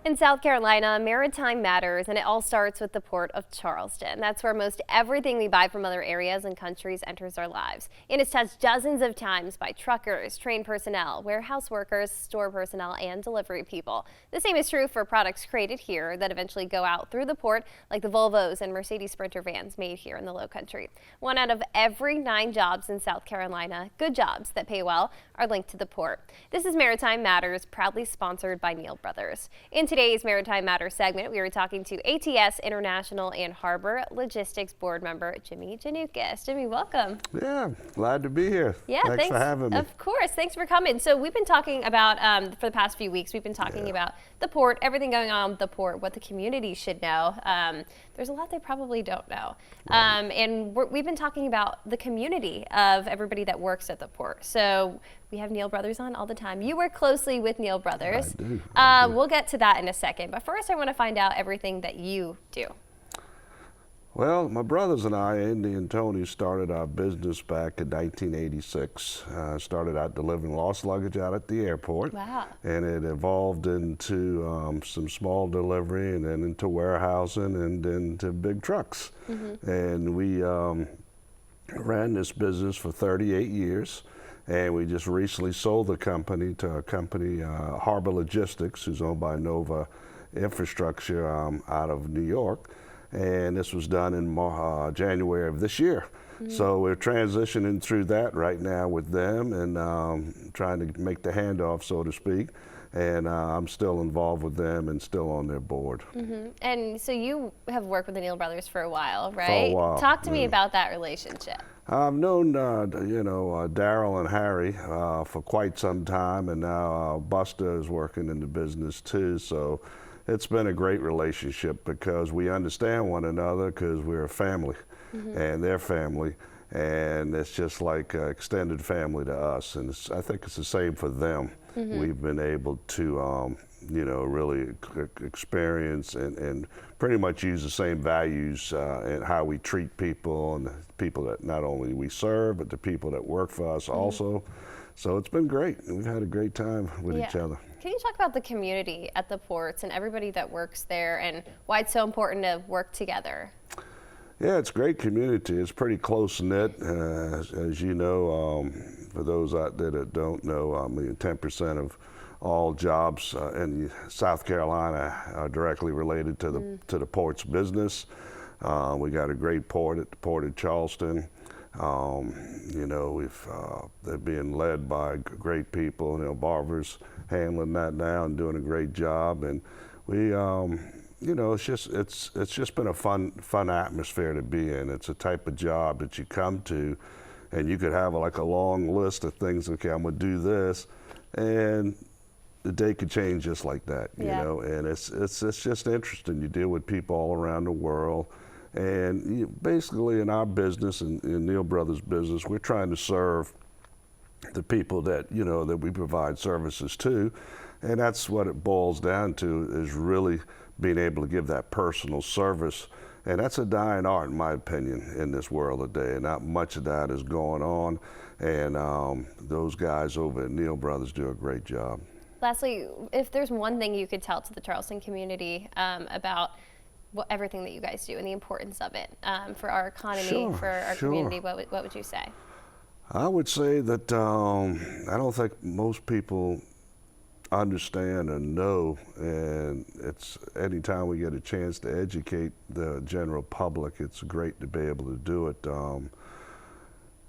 In South Carolina, maritime matters, and it all starts with the Port of Charleston. That's where most everything we buy from other areas and countries enters our lives. And it's touched dozens of times by truckers, train personnel, warehouse workers, store personnel, and delivery people. The same is true for products created here that eventually go out through the port, like the Volvos and Mercedes Sprinter vans made here in the Low Country. 1 out of every 9 jobs in South Carolina, good jobs that pay well, are linked to the port. This is Maritime Matters, proudly sponsored by Neal Brothers. In today's Maritime Matters segment, we are talking to ATS International and Harbor Logistics Board member Jimmie Gianoukos. Jimmie, welcome. Yeah, glad to be here. Yeah, thanks for having me. Of course, thanks for coming. So we've been talking about, for the past few weeks, we've been talking about the port, everything going on with the port, what the community should know. There's a lot they probably don't know. Right. And we've been talking about the community of everybody that works at the port. So we have Neal Brothers on all the time. You work closely with Neal Brothers. I do. We'll get to that in a second. But first, I want to find out everything that you do. Well, my brothers and I, Andy and Tony, started our business back in 1986. Started out delivering lost luggage out at the airport. Wow. And it evolved into some small delivery and then into warehousing and into big trucks. Mm-hmm. And we ran this business for 38 years. And we just recently sold the company to a company, Harbor Logistics, who's owned by Nova Infrastructure out of New York. And this was done in January of this year. Mm-hmm. So we're transitioning through that right now with them and trying to make the handoff, so to speak. And I'm still involved with them and still on their board. Mm-hmm. And so you have worked with the Neal Brothers for a while, right? For a while. Talk to me about that relationship. I've known, Daryl and Harry for quite some time, and now Buster is working in the business too. So it's been a great relationship because we understand one another because we're a family, mm-hmm. and they're family, and it's just like extended family to us. And I think it's the same for them. Mm-hmm. We've been able to, really experience and pretty much use the same values in how we treat people and the people that not only we serve, but the people that work for us, mm-hmm. also. So it's been great. We've had a great time with each other. Can you talk about the community at the ports and everybody that works there and why it's so important to work together? Yeah, it's a great community. It's pretty close-knit. As you know, for those out there that don't know, 10% of all jobs in South Carolina are directly related to the port's business. We got a great port at the Port of Charleston. They're being led by great people. Barbara's handling that now and doing a great job. And we, it's just been a fun atmosphere to be in. It's a type of job that you come to, and you could have like a long list of things. Okay, I'm gonna do this, and the day could change just like that. You know, and it's just interesting. You deal with people all around the world. And basically in our business, in Neal Brothers business, we're trying to serve the people that, that we provide services to. And that's what it boils down to, is really being able to give that personal service. And that's a dying art, in my opinion, in this world today. And not much of that is going on. And those guys over at Neal Brothers do a great job. Lastly, if there's one thing you could tell to the Charleston community about everything that you guys do and the importance of it for our economy, for our community, what would you say? I would say that I don't think most people understand and know, and it's anytime we get a chance to educate the general public, it's great to be able to do it.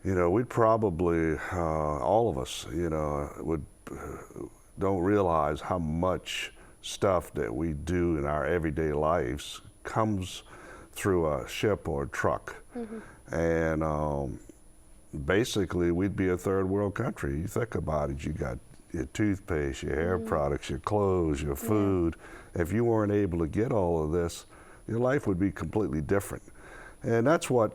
We'd probably, all of us, don't realize how much stuff that we do in our everyday lives comes through a ship or a truck. Mm-hmm. And basically we'd be a third world country. You think about it, you got your toothpaste, your hair products, your clothes, your food. If you weren't able to get all of this, your life would be completely different. And that's what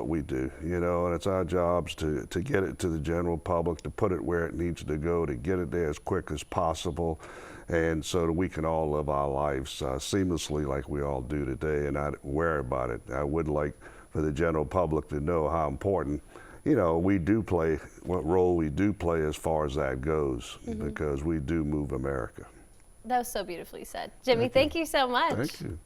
we do, and it's our jobs to get it to the general public, to put it where it needs to go, to get it there as quick as possible, and so that we can all live our lives seamlessly like we all do today and not worry about it. I would like for the general public to know how important, we do play, what role we do play as far as that goes, mm-hmm. because we do move America. That was so beautifully said. Jimmy, thank you so much. Thank you.